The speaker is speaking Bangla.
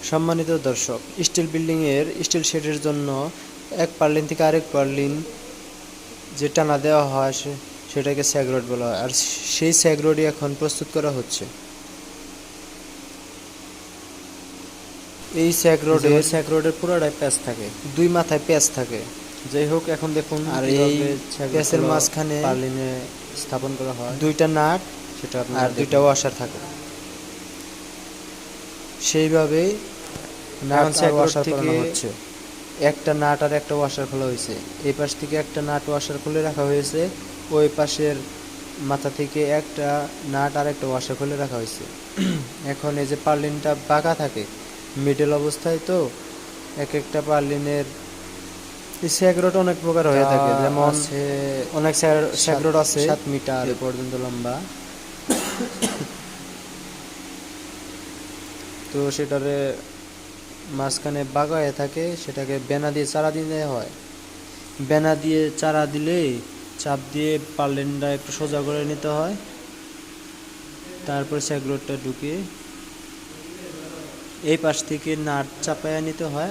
সম্মানিত দর্শক, স্টিল বিল্ডিংয়ের স্টিল শেডের জন্য এক পার্লিন থেকে আরেক পার্লিন যে টানা দেওয়া হয় সেটাকে স্যাগ রড বলা হয়। আর সেই স্যাগ রডই এখন প্রস্তুত করা হচ্ছে। এই স্যাগ রোডের পুরোটাই প্যাচ থাকে, দুই মাথায় প্যাচ থাকে। যাই হোক, এখন দেখুন আর এই প্যাচের মাঝখানে পার্লিনে স্থাপন করা হয় দুইটা নাট সেটা আর দুইটা ওয়াশার থাকে। সেইভাবেই নাট আর ওয়াশার করানো হচ্ছে। একটা নাট আর একটা ওয়াশার খোলা হয়েছে, এই পাশ থেকে একটা নাট ওয়াশার খুলে রাখা হয়েছে, ওই পাশের মাথা থেকে একটা নাট আর একটা ওয়াশার খুলে রাখা হয়েছে। এখন এই যে পার্লিনটা বাঁকা থাকে মিডল অবস্থায়, তো এক একটা পার্লিনের স্যাগ রড অনেক প্রকার হয়ে থাকে, যেমন অনেক স্যাগ রড আছে 7 মিটার পর্যন্ত লম্বা। তো সেটারে মাঝখানে বাঁকা হয়ে থাকে, সেটাকে বেনা দিয়ে চারা দিতে হয়। বেনা দিয়ে চারা দিলেই চাপ দিয়ে পার্লিনটা একটু সোজা করে নিতে হয়, তারপর স্যাগ রডটা ঢুকিয়ে এই পাশ থেকে নাট চাপায়া নিতে হয়।